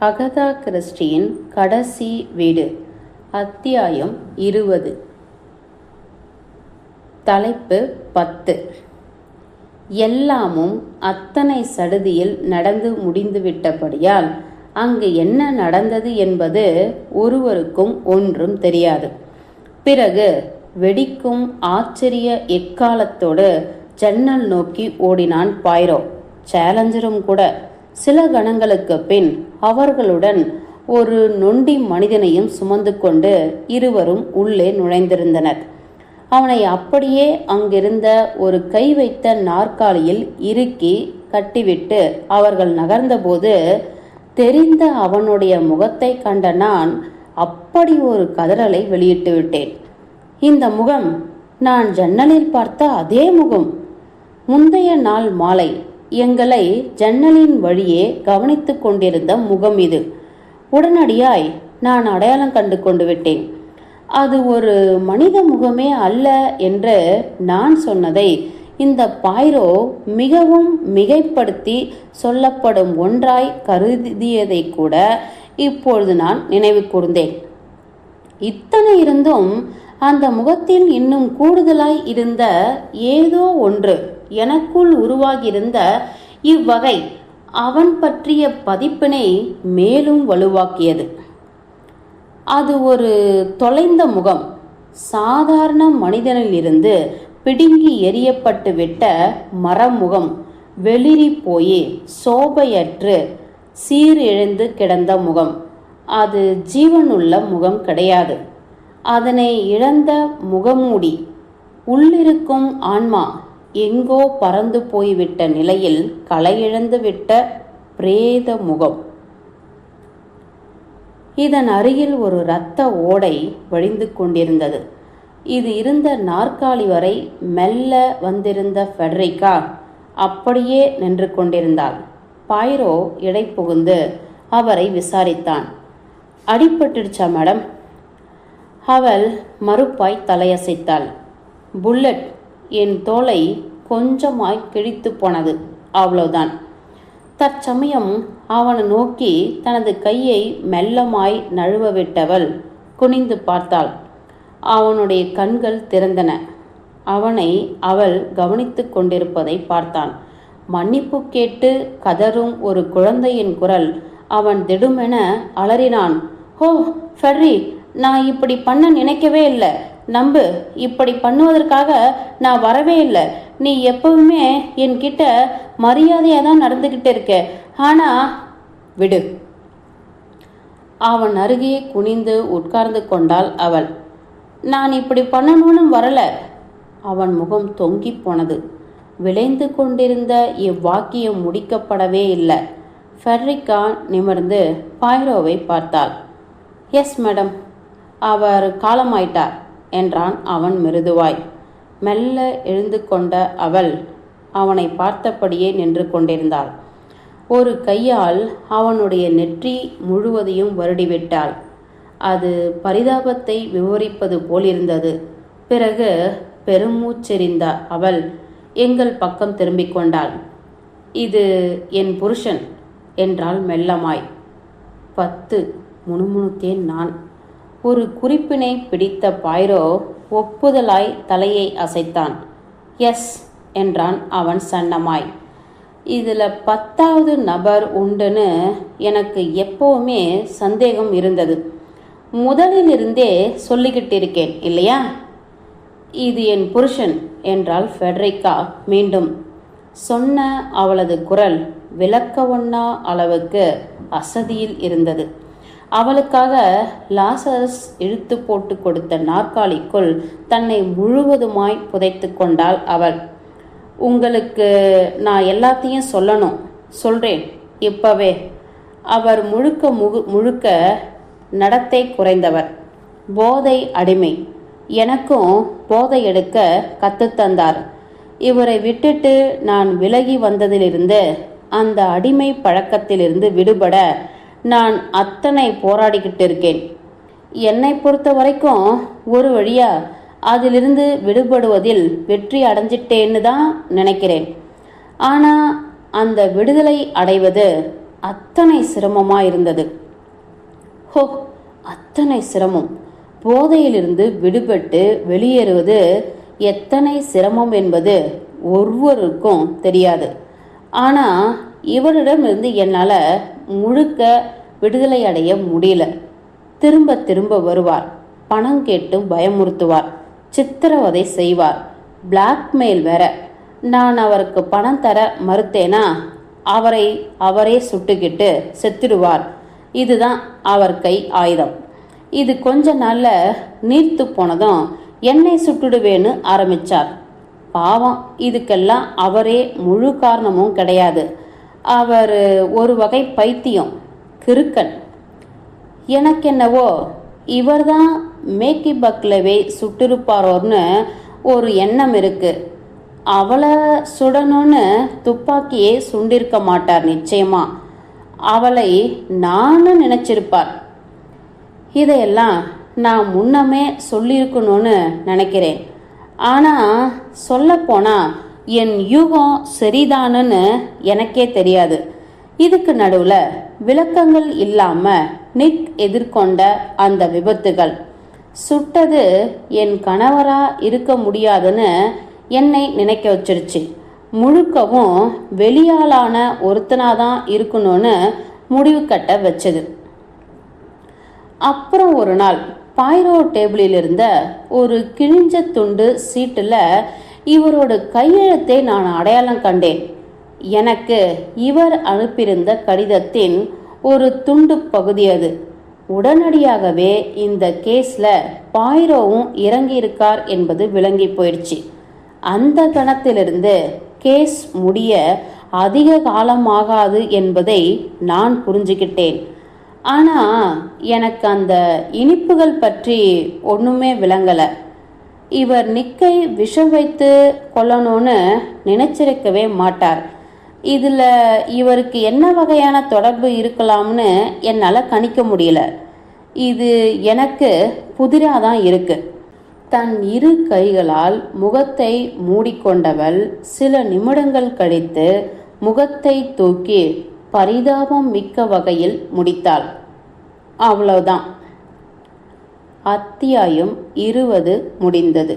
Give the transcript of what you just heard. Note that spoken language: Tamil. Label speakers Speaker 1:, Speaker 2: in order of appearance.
Speaker 1: அகதா கிறிஸ்டியின் கடைசி வீடு, அத்தியாயம் 20. தலைப்பு 10. எல்லாமும் அத்தனை சடுதியில் நடந்து முடிந்துவிட்டபடியால் அங்கு என்ன நடந்தது என்பது ஒருவருக்கும் ஒன்றும் தெரியாது. பிறகு வெடிக்கும் ஆச்சரிய எக்காலத்தோடு ஜன்னல் நோக்கி ஓடினான் பாய்ரோ. சேலஞ்சரும் கூட. சில கணங்களுக்கு பின் அவர்களுடன் ஒரு நொண்டி மனிதனையும் சுமந்து கொண்டு இருவரும் உள்ளே நுழைந்திருந்தனர். அவனை அப்படியே அங்கிருந்த ஒரு கை வைத்த நாற்காலியில் இறுக்கி கட்டிவிட்டு அவர்கள் நகர்ந்தபோது தெரிந்த அவனுடைய முகத்தை கண்ட நான் அப்படி ஒரு கதறலை வெளியிட்டு விட்டேன். இந்த முகம் நான் ஜன்னலில் பார்த்த அதே முகம். முந்தைய நாள் மாலை எங்களை ஜன்னலின் வழியே கவனித்துக் கொண்டிருந்த முகம் இது. உடனடியாய் நான் அடையாளம் கண்டு கொண்டு விட்டேன். அது ஒரு மனித முகமே அல்ல என்று நான் சொன்னதை இந்த பாய்ரோ மிகவும் மிகைப்படுத்தி சொல்லப்படும் ஒன்றாய் கருதியதை கூட இப்பொழுது நான் நினைவு கூர்ந்தேன். இத்தனை இருந்தும் அந்த முகத்தில் இன்னும் கூடுதலாய் இருந்த ஏதோ ஒன்று எனக்குள் உருவாகியிருந்த இவ்வகை அவன் பற்றிய பதிப்பினை மேலும் வலுவாக்கியது. அது ஒரு தொலைந்த முகம். சாதாரண மனிதனிலிருந்து பிடுங்கி எறியப்பட்டு விட்ட மரமுகம். வெளிரி போய் சோபையற்று சீரிழந்து கிடந்த முகம். அது ஜீவனுள்ள முகம் கிடையாது. அதனை இழந்த முகமூடி. உள்ளிருக்கும் ஆன்மா எங்கோ பறந்து போய்விட்ட நிலையில் களையிழந்து விட்ட பிரேத முகம். இதன் அருகில் ஒரு இரத்த ஓடை வழிந்து கொண்டிருந்தது. இது இருந்த நாற்காலி வரை மெல்ல வந்திருந்த ஃபெடரிகா அப்படியே நின்று கொண்டிருந்தாள். பாய்ரோ இடை புகுந்து அவரை விசாரித்தான். அடிபட்டுடுச்சா மேடம்? அவள் மறுப்பாய் தலையசைத்தாள். புல்லட் என் தோலை கொஞ்சமாய் கிழித்து போனது, அவ்வளவுதான். தற்சமயம் அவனை நோக்கி தனது கையை மெல்லமாய் நழுவ விட்டவள் குனிந்து பார்த்தாள். அவனுடைய கண்கள் திறந்தன. அவனை அவள் கவனித்து கொண்டிருப்பதை பார்த்தான். மன்னிப்பு கேட்டு கதறும் ஒரு குழந்தையின் குரல். அவன் திடுமென அலறினான். ஓ ஃபெட்ரி, நான் இப்படி பண்ண நினைக்கவே இல்லை. நம்பு, இப்படி பண்ணுவதற்காக நான் வரவே இல்லை. நீ எப்பவுமே என்கிட்ட மரியாதையாக தான் நடந்துக்கிட்டு இருக்க. ஆனா விடு. அவன் அருகே குனிந்து உட்கார்ந்து கொண்டாள் அவள். நான் இப்படி பண்ணணும்னு வரல. அவன் முகம் தொங்கி போனது. விளைந்து கொண்டிருந்த இவ்வாக்கியம் முடிக்கப்படவே இல்லை. ஃபெடரிகா நிமிர்ந்து பாய்ரோவை பார்த்தாள். எஸ் மேடம், அவர் காலமாயிட்டார் என்றான் அவன் மிருதுவாய். மெல்ல எழுந்து கொண்ட அவள் அவனை பார்த்தபடியே நின்று கொண்டிருந்தாள். ஒரு கையால் அவனுடைய நெற்றி முழுவதையும் வருடிவிட்டாள். அது பரிதாபத்தை விவரிப்பது போலிருந்தது. பிறகு பெருமூச்செறிந்த அவள் எங்கள் பக்கம் திரும்பிக் கொண்டாள். இது என் புருஷன் என்றாள் மெல்லமாய். 10 முணுமுணுத்தேன் நான். ஒரு குறிப்பினை பிடித்த பாய்ரோ ஒப்புதலாய் தலையை அசைத்தான். எஸ் என்றான் அவன் சன்னமாய். இதில் 10வது நபர் உண்டுன்னு எனக்கு எப்பவுமே சந்தேகம் இருந்தது. முதலிலிருந்தே சொல்லிக்கிட்டு இருக்கேன் இல்லையா? இது என் புருஷன் என்றாள் ஃபெடரிகா மீண்டும். சொன்ன அவளது குரல் விளக்க ஒண்ணா அளவுக்கு அசதியில் இருந்தது. அவளுக்காக லாசரஸ் இழுத்து போட்டு கொடுத்த நாற்காலிக்குள் தன்னை முழுவதுமாய் புதைத்து கொண்டாள் அவள். உங்களுக்கு நான் எல்லாத்தையும் சொல்லணும். சொல்றேன் இப்பவே. அவர் முழுக்க நடத்தை குறைந்தவர். போதை அடிமை. எனக்கும் போதை எடுக்க கற்றுத்தந்தார். இவரை விட்டுட்டு நான் விலகி வந்ததிலிருந்து, அந்த அடிமை பழக்கத்திலிருந்து விடுபட நான் அத்தனை போராடிக்கிட்டு இருக்கேன். என்னை பொறுத்த வரைக்கும் ஒரு வழியா அதிலிருந்து விடுபடுவதில் வெற்றி அடைஞ்சிட்டேன்னு தான் நினைக்கிறேன். ஆனால் அந்த விடுதலை அடைவது அத்தனை சிரமமாக இருந்தது. ஹோ, அத்தனை சிரமம்! போதையிலிருந்து விடுபட்டு வெளியேறுவது எத்தனை சிரமம் என்பது ஒவ்வொருக்கும் தெரியாது. ஆனால் இவரிடமிருந்து என்னால் முழுக்க விடுதலை அடைய முடியல. திரும்ப திரும்ப வருவார், பணம் கேட்டு பயமுறுத்துவார், சித்திரவதை செய்வார், பிளாக்மெயில் வேற. நான் அவருக்கு பணம் தர மறுத்தேனா அவரே சுட்டுக்கிட்டு செத்துடுவார். இதுதான் அவர் கை ஆயுதம். இது கொஞ்ச நாள்ல நீர்த்து போனதும் என்னை சுட்டுடுவேன்னு ஆரம்பிச்சார். பாவம், இதுக்கெல்லாம் அவரே முழு காரணமும் கிடையாது. அவர் ஒரு வகை பைத்தியம், கிறுக்கன். எனக்கென்னவோ இவர்தான் மேக்கி பக்லவே சுட்டிருப்பாரோன்னு ஒரு எண்ணம் இருக்கு. அவளை சுடணும்னு துப்பாக்கியே சுண்டிருக்க மாட்டார் நிச்சயமா. அவளை நானும் நினைச்சிருப்பார். இதையெல்லாம் நான் முன்னமே சொல்லியிருக்கணும்னு நினைக்கிறேன். ஆனால் சொல்லப்போனா என் யூகம் சரிதானுன்னு எனக்கே தெரியாது. இதுக்கு நடுவில் விளக்கங்கள் இல்லாமல் நிக் எதிர்கொண்ட அந்த விபத்துகள் சுட்டது என் கணவரா இருக்க முடியாதுன்னு என்னை நினைக்க வச்சிருச்சு. முழுக்கவும் வெளியாளான ஒருத்தனாதான் இருக்கணும்னு முடிவு கட்ட வச்சது. அப்புறம் ஒரு நாள் பாய்ரோ டேபிளில் இருந்த ஒரு கிழிஞ்ச துண்டு சீட்டில் இவரோட கையெழுத்தை நான் அடையாளம் கண்டேன். எனக்கு இவர் அனுப்பியிருந்த கடிதத்தின் ஒரு துண்டு பகுதி அது. உடனடியாகவே இந்த கேஸ்ல பாய்ரோவும் இறங்கியிருக்கார் என்பது விளங்கி போயிடுச்சு. அந்த கணத்திலிருந்து கேஸ் முடிய அதிக காலமாகாது என்பதை நான் புரிஞ்சுக்கிட்டேன். ஆனால் எனக்கு அந்த இனிப்புகள் பற்றி ஒன்றுமே விளங்கலை. இவர் நிக்கை விஷம் வைத்து கொல்லணும்னு நினைச்சிருக்கவே மாட்டார். இதில் இவருக்கு என்ன வகையான தொடர்பு இருக்கலாம்னு என்னால் கணிக்க முடியல. இது எனக்கு புதிராக தான் இருக்கு. தன் இரு கைகளால் முகத்தை மூடிக்கொண்டவள் சில நிமிடங்கள் கழித்து முகத்தை தூக்கி பரிதாபம் மிக்க வகையில் முடித்தாள். அவ்வளவுதான். அத்தியாயம் 20 முடிந்தது.